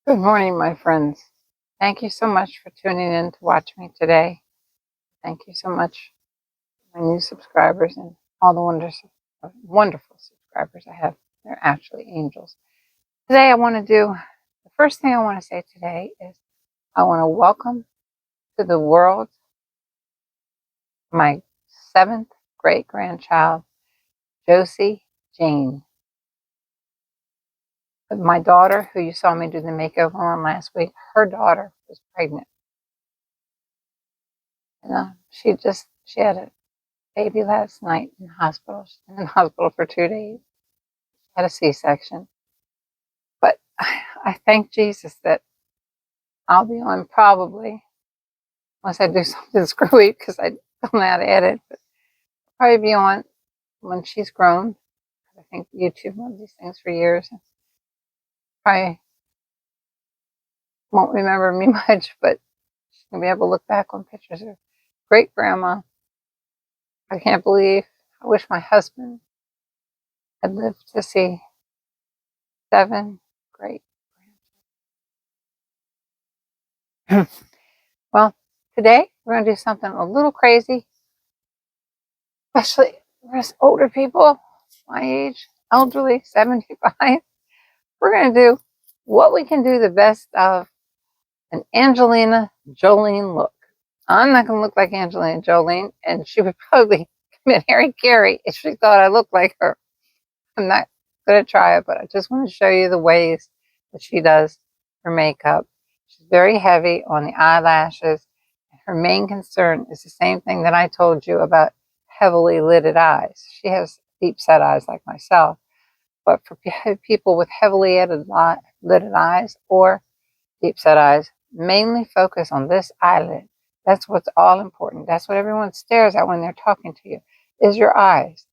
Good morning, my friends. Thank you so much for tuning in to watch me today. Thank you so much, my new subscribers and all the wonderful subscribers I have. They're actually angels. Today, the first thing I want to say today is I want to welcome to the world my seventh great grandchild, Josie Jane. My daughter, who you saw me do the makeover on last week, her daughter was pregnant. She had a baby last night in hospital. She's been in hospital for 2 days. Had a C-section. But I thank Jesus that I'll be on probably, unless I do something screwy because I don't know how to edit, but I'll probably be on when she's grown. I think YouTube knows these things for years. Probably won't remember me much, but she's going to be able to look back on pictures of great grandma. I can't believe, I wish my husband had lived to see 7 great grandchildren. Well, today we're going to do something a little crazy, especially for us older people, my age, elderly, 75. We're going to do what we can do the best of an Angelina Jolie look. I'm not going to look like Angelina Jolie, and she would probably commit Harry Carey if she thought I looked like her. I'm not going to try it, but I just want to show you the ways that she does her makeup. She's very heavy on the eyelashes. Her main concern is the same thing that I told you about heavily lidded eyes. She has deep set eyes like myself, but for people with heavily lidded eyes or deep set eyes, mainly focus on this eyelid. That's what's all important. That's what everyone stares at when they're talking to you, is your eyes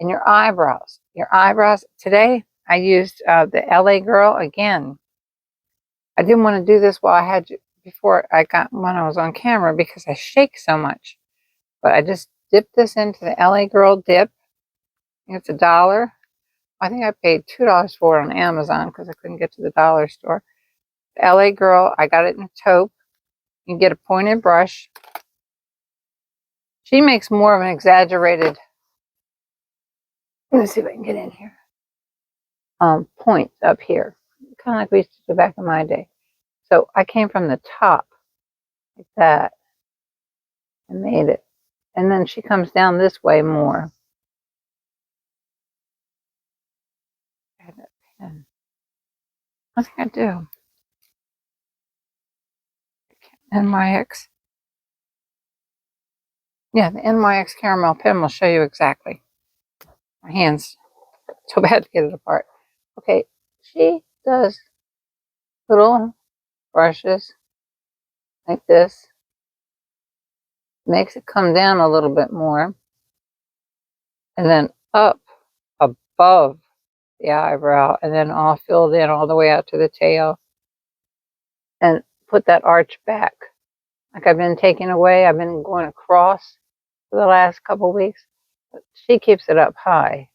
and your eyebrows. Your eyebrows. Today, I used the LA Girl again. I didn't want to do this while I had you before when I was on camera because I shake so much. But I just dipped this into the LA Girl dip. It's $1. I think I paid $2 for it on Amazon because I couldn't get to the dollar store. The LA Girl, I got it in a taupe. You can get a pointed brush. She makes more of an exaggerated, let me see if I can get in here, point up here. Kind of like we used to do back in my day. So I came from the top like that and made it. And then she comes down this way more. I have that pen. I think I do. NYX. Yeah, the NYX caramel pen will show you exactly. My hands so bad to get it apart. Okay, she does little brushes like this. Makes it come down a little bit more. And then up above the eyebrow. And then all filled in all the way out to the tail. And put that arch back. Like I've been taking away. I've been going across for the last couple of weeks. But she keeps it up high.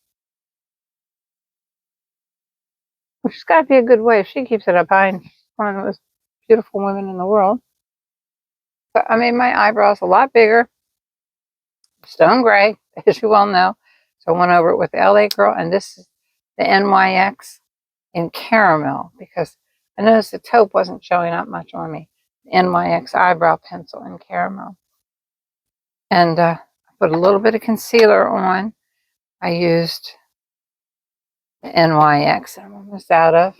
Which has got to be a good way if she keeps it up high and she's one of the most beautiful women in the world. So I made my eyebrows a lot bigger, stone gray, as you well know. So I went over it with the LA Girl, and this is the NYX in caramel because I noticed the taupe wasn't showing up much on me. The NYX eyebrow pencil in caramel. And I put a little bit of concealer on. I used the NYX, I'm almost out of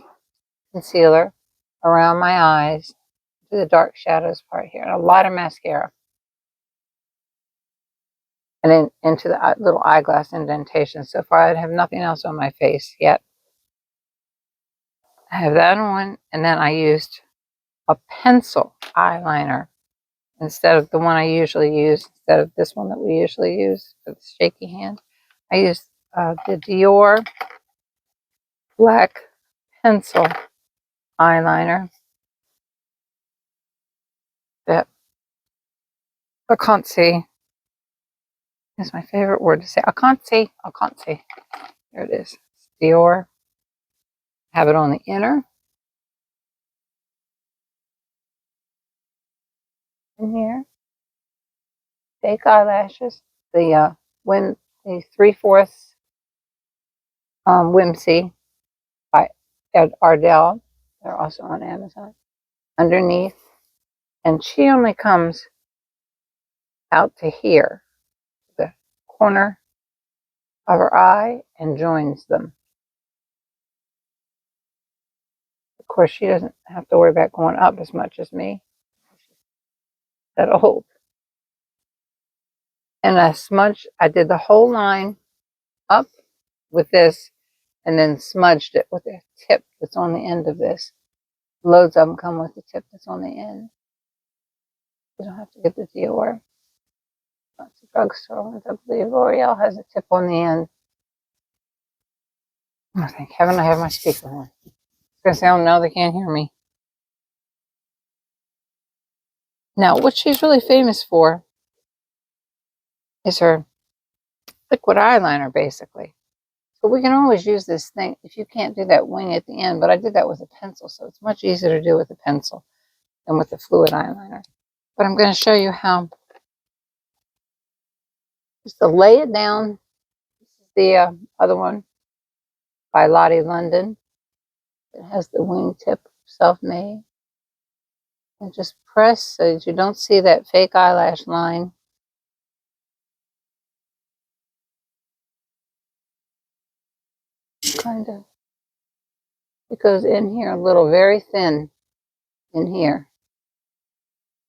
concealer around my eyes to the dark shadows part here, and a lot of mascara. And then into the little eyeglass indentation. So far, I have nothing else on my face yet. I have that on, and then I used a pencil eyeliner instead of the one I usually use, instead of this one that we usually use for the shaky hand. I used the Dior black pencil eyeliner that I can't see. Is my favorite word to say. I can't see. I can't see. There it is. It's Dior. Have it on the inner in here. Fake eyelashes. The when the 3/4 Whimsy by Ed Ardell. They're also on Amazon. Underneath, and she only comes out to here, the corner of her eye, and joins them. Of course, she doesn't have to worry about going up as much as me. She's that old. And I smudged, I did the whole line up with this and then smudged it with the tip that's on the end of this. Loads of them come with the tip that's on the end. You don't have to get the Dior. That's a drugstore ones. I believe L'Oreal has a tip on the end. Oh, thank heaven I have my speaker on. Because they don't know, they can't hear me. Now, what she's really famous for is her liquid eyeliner, basically. So we can always use this thing if you can't do that wing at the end, but I did that with a pencil, so it's much easier to do with a pencil than with the fluid eyeliner. But I'm going to show you how just to lay it down. This is the other one by Lottie London. It has the wingtip self-made. And just press so that you don't see that fake eyelash line. Kind of. It goes in here a little, very thin in here.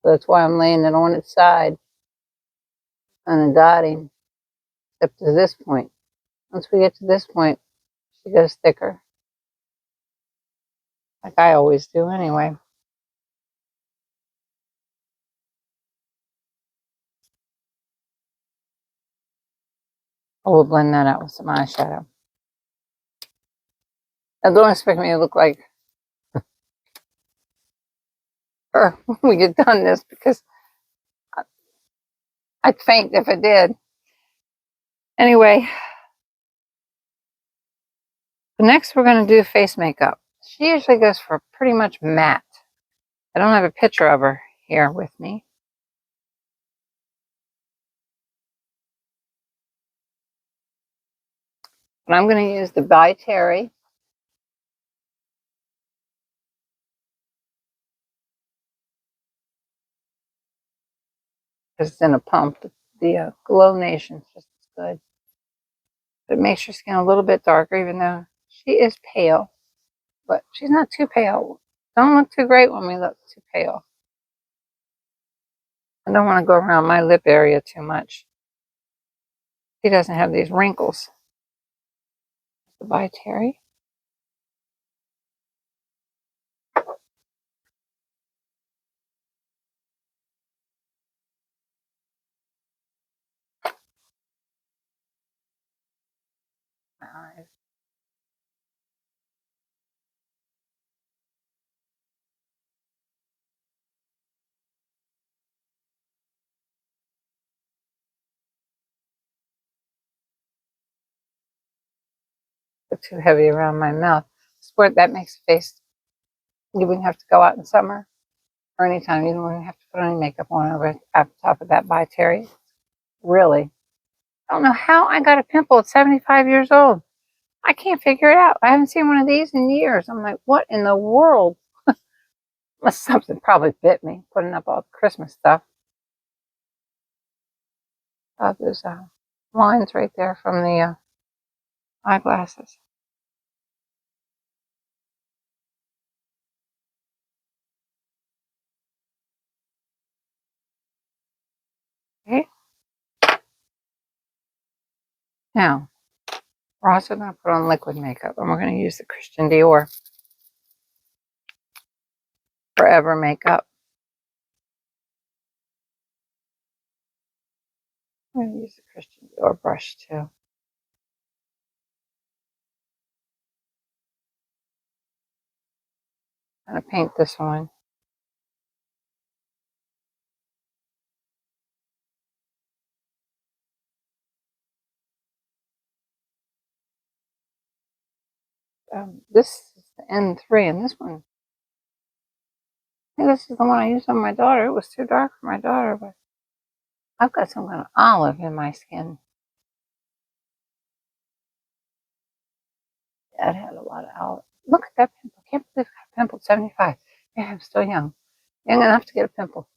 So that's why I'm laying it on its side and dotting up to this point. Once we get to this point, she goes thicker. Like I always do anyway. I will blend that out with some eyeshadow. Now don't expect me to look like her when we get done this, because I'd faint if I did. Anyway, next we're going to do face makeup. She usually goes for pretty much matte. I don't have a picture of her here with me. But I'm going to use the By Terry. Because it's in a pump. The Glow Nation's just as good. But it makes your skin a little bit darker, even though she is pale. But she's not too pale. Don't look too great when we look too pale. I don't want to go around my lip area too much. She doesn't have these wrinkles. The By Terry. My eyes. They're too heavy around my mouth. Sport that makes the face. You wouldn't have to go out in summer or anytime. You wouldn't have to put any makeup on over at the top of that By Terry. Really. I don't know how I got a pimple at 75 years old. I can't figure it out. I haven't seen one of these in years. I'm like, what in the world? Something probably bit me putting up all the Christmas stuff. There's lines right there from the eyeglasses. Okay. Now, we're also going to put on liquid makeup, and we're going to use the Christian Dior Forever Makeup. I'm going to use the Christian Dior brush too. I'm going to paint this one. This is the N3, and this one think this is the one I used on my daughter. It was too dark for my daughter, but I've got some kind of olive in my skin. Dad had a lot of olive. Look at that pimple. I can't believe I got a pimple at 75. Yeah, I'm still young. Young enough to get a pimple.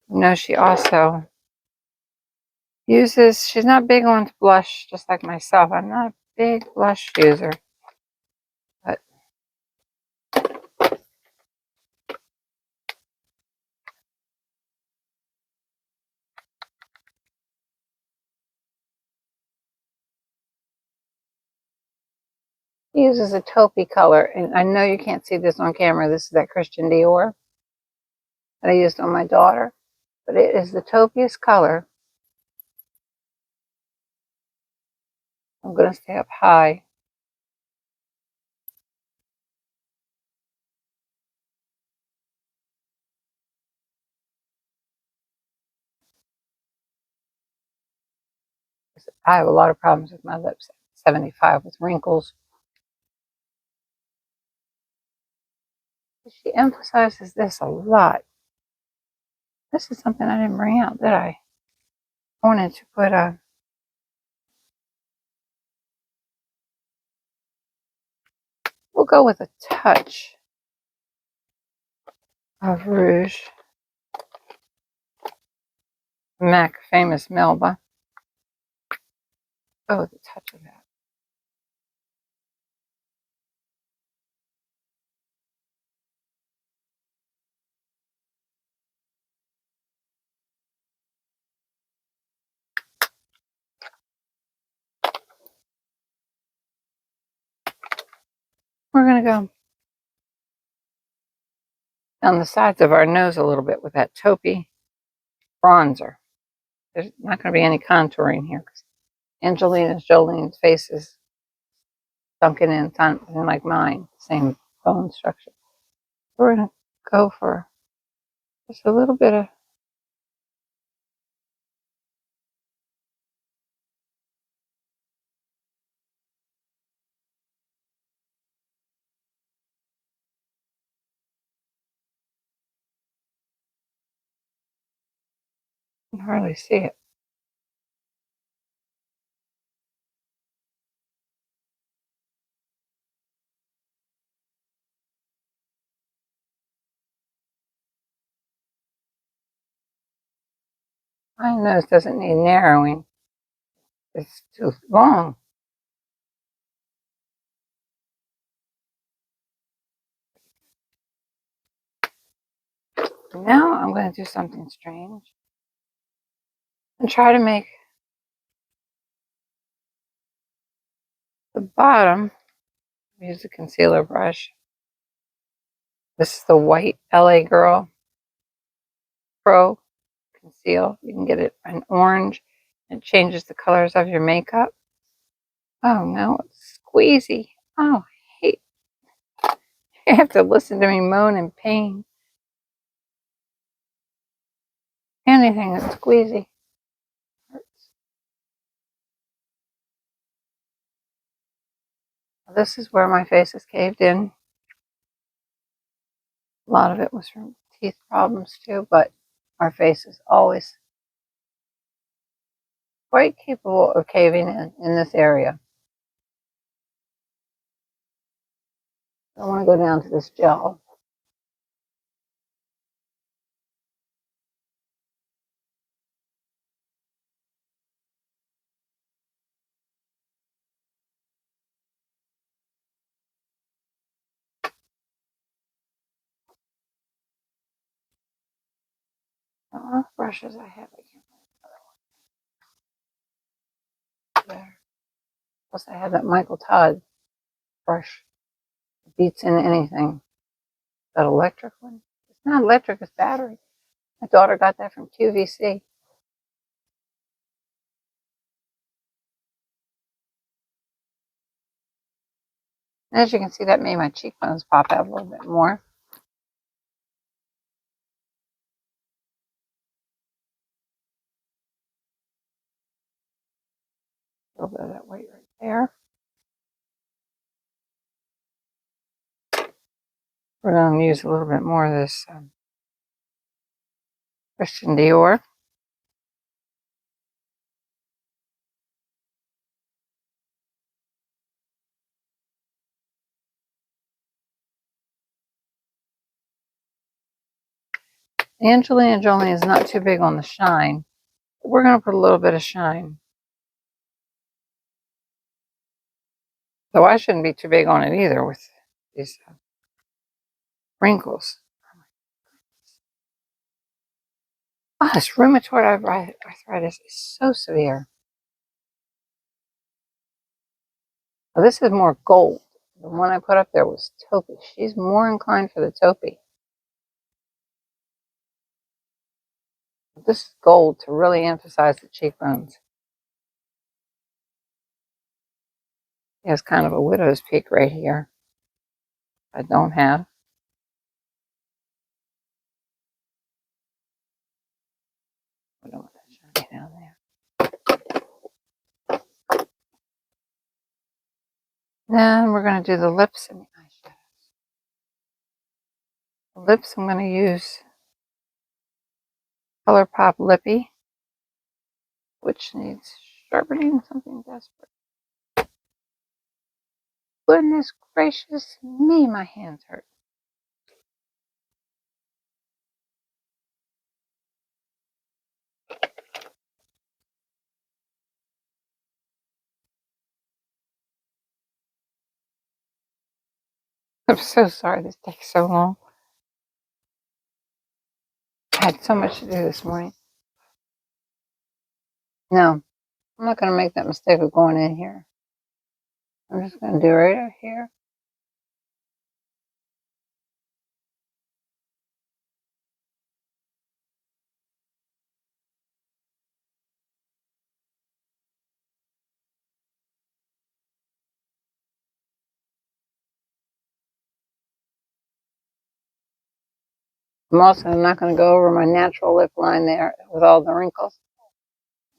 You know, she also uses, she's not big on blush, just like myself. I'm not a big blush user, but she uses a taupey color. And I know you can't see this on camera. This is that Christian Dior that I used on my daughter, but it is the taupiest color. I'm going to stay up high. I have a lot of problems with my lips. 75 with wrinkles. She emphasizes this a lot. This is something I didn't bring out, did I? I wanted to put a, we'll go with a touch of rouge. MAC Famous Melba. Oh, the touch of that. We're going to go down the sides of our nose a little bit with that taupey bronzer. There's not going to be any contouring here because Angelina Jolie's face is sunken in like mine, same bone structure. We're going to go for just a little bit of, you can hardly see it. My nose doesn't need narrowing. It's too long. Now I'm going to do something strange and try to make the bottom, use the concealer brush. This is the white LA Girl Pro Conceal. You can get it in orange. It changes the colors of your makeup. Oh no, it's squeezy. Oh, I hate. You have to listen to me moan in pain. Anything that's squeezy hurts. This is where my face is caved in. A lot of it was from teeth problems too, but our face is always quite capable of caving in this area. I want to go down to this gel. What brushes I have? I can't remember there. Plus, I have that Michael Todd brush. It beats in anything. That electric one? It's not electric, it's battery. My daughter got that from QVC. And as you can see, that made my cheekbones pop out a little bit more. A little bit of that white right there. We're going to use a little bit more of this Christian Dior. Angelina Jolie is not too big on the shine. But we're going to put a little bit of shine. So I shouldn't be too big on it either with these wrinkles. Oh, this rheumatoid arthritis is so severe. Well, this is more gold. The one I put up there was taupey. She's more inclined for the taupey. This is gold to really emphasize the cheekbones. He has kind of a widow's peak right here. I don't have. I don't want that shiny down there. Then we're going to do the lips and the eyeshadows. The lips, I'm going to use ColourPop Lippy, which needs sharpening, something desperate. Goodness gracious me, my hands hurt. I'm so sorry this takes so long. I had so much to do this morning. No, I'm not going to make that mistake of going in here. I'm just going to do right over here. I'm also not going to go over my natural lip line there with all the wrinkles.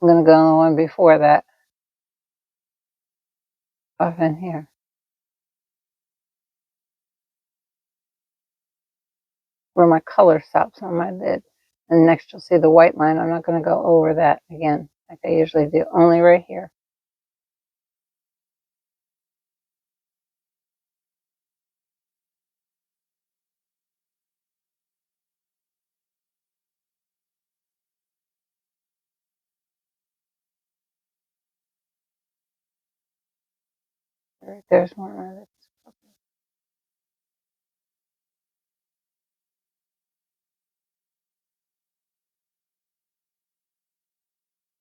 I'm going to go on the one before that. Off in here. Where my color stops on my lid. And next you'll see the white line. I'm not going to go over that again like I usually do. Only right here. Right there's one of my lips.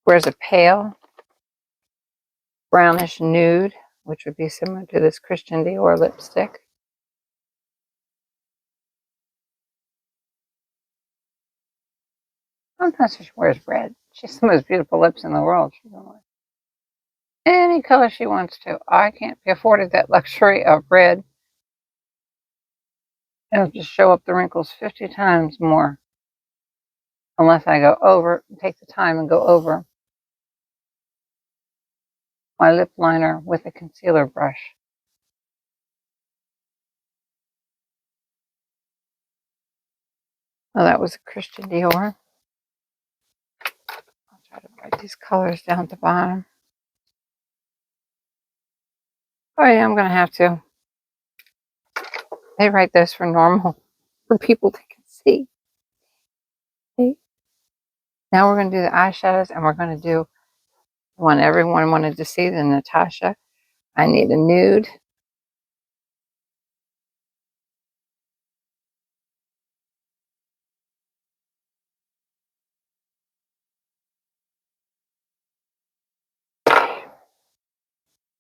Where's a pale brownish nude, which would be similar to this Christian Dior lipstick. Sometimes she wears red. She has the most beautiful lips in the world. She can wear any color she wants to. I can't be afforded that luxury of red. It'll just show up the wrinkles 50 times more. Unless I go over, take the time and go over my lip liner with a concealer brush. Oh, that was a Christian Dior. I'll try to write these colors down at the bottom. Oh yeah, I'm going to have to. They write this for normal, for people that can see. See? Now we're going to do the eyeshadows, and we're going to do the one everyone wanted to see, the Natasha. I need a nude.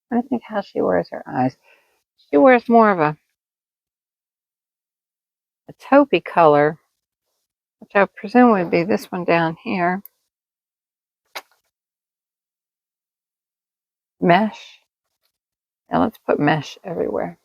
I think how she wears her eyes. She wears more of a taupey color, which I presume would be this one down here. Mesh. Now let's put mesh everywhere.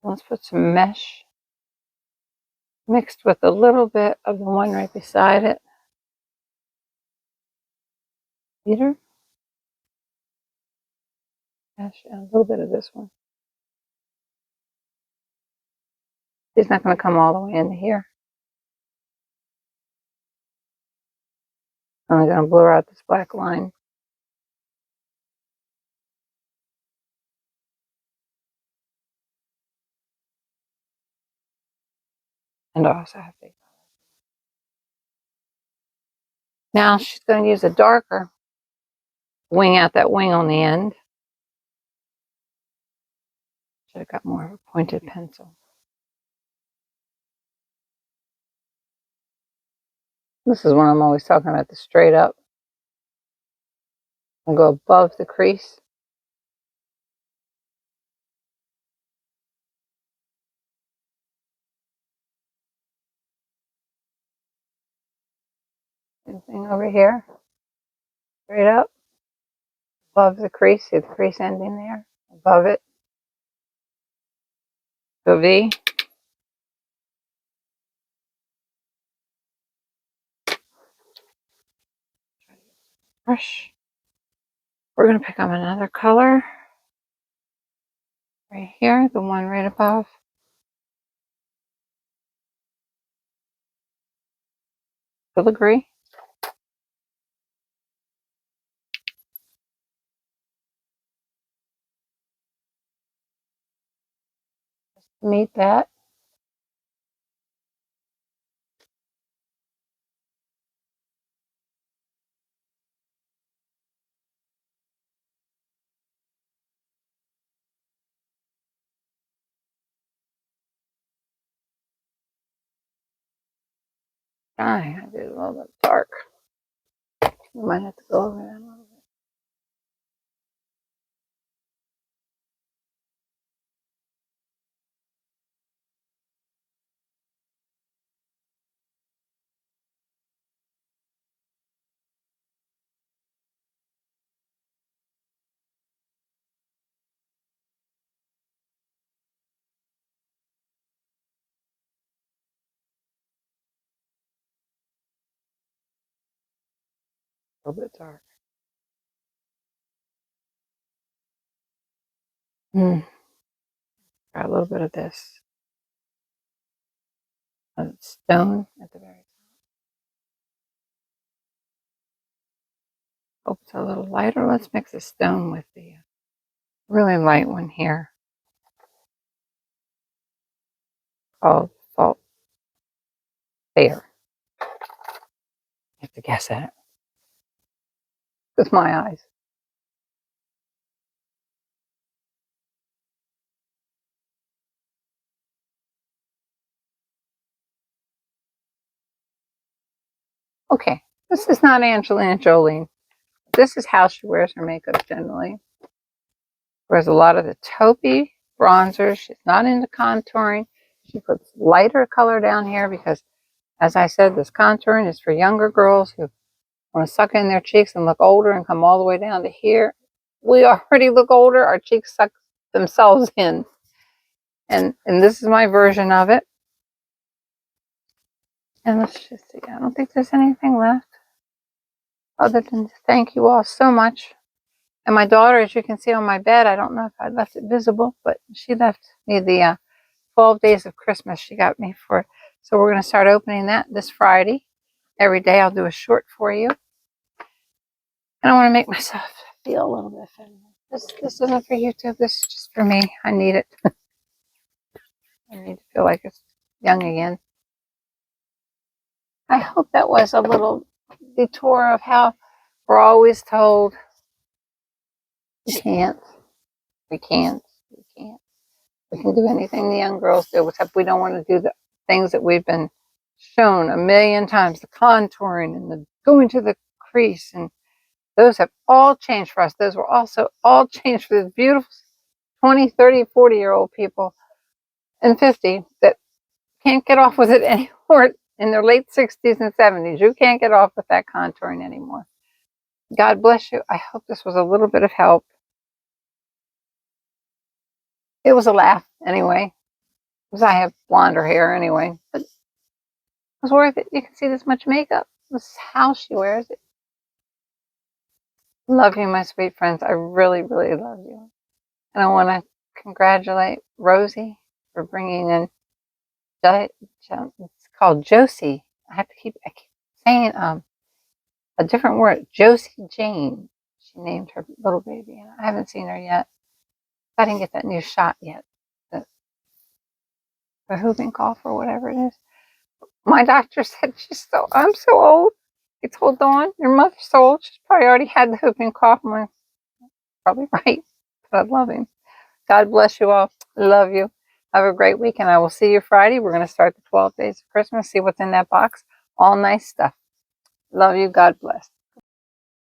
Let's put some mesh mixed with a little bit of the one right beside it. Peter? Mesh and a little bit of this one. It's not going to come all the way into here. I'm going to blur out this black line. And also have to. Now she's going to use a darker wing out that wing on the end. Should have got more of a pointed pencil. This is when I'm always talking about the straight up. I'll go above the crease. Same thing over here. Straight up. Above the crease. See the crease ending there? Above it. Go V. Brush. We're going to pick up another color. Right here. The one right above. Filigree. Meet that. I did a little bit dark. We might have to go over that a little bit. A little bit dark. Try a little bit of this. Stone at the very top. Oh, it's a little lighter. Let's mix the stone with the really light one here. Called Salt Fair. You have to guess that. With my eyes. Okay, this is not Angelina Jolie. This is how she wears her makeup generally. Wears a lot of the taupey bronzer. She's not into contouring. She puts lighter color down here because, as I said, this contouring is for younger girls who want to suck in their cheeks and look older and come all the way down to here. We already look older. Our cheeks suck themselves in. And this is my version of it. And let's just see. I don't think there's anything left other than to thank you all so much. And my daughter, as you can see on my bed, I don't know if I left it visible, but she left me the 12 Days of Christmas she got me for. So we're going to start opening that this Friday. Every day I'll do a short for you. And I want to make myself feel a little bit feminine. This isn't for YouTube. This is just for me. I need it. I need to feel like it's young again. I hope that was a little detour of how we're always told we can't, we can't, we can't. We can do anything the young girls do, except we don't want to do the things that we've been shown a million times, the contouring and the going to the crease. And those have all changed for us. Those were also all changed for the beautiful 20, 30, 40-year-old people and 50 that can't get off with it anymore in their late 60s and 70s. You can't get off with that contouring anymore. God bless you. I hope this was a little bit of help. It was a laugh anyway. because I have blonder hair anyway. But it was worth it. You can see this much makeup. This is how she wears it. Love you, my sweet friends. I really, really love you. And I want to congratulate Rosie for bringing in, it's called Josie. I keep saying a different word. Josie Jane. She named her little baby. I haven't seen her yet. I didn't get that new shot yet. The whooping cough or whatever it is. My doctor said I'm so old. He told Dawn, your mother's so old. She's probably already had the whooping cough. I'm like, probably right. But I love him. God bless you all. Love you. Have a great week, and I will see you Friday. We're going to start the 12 days of Christmas, see what's in that box. All nice stuff. Love you. God bless.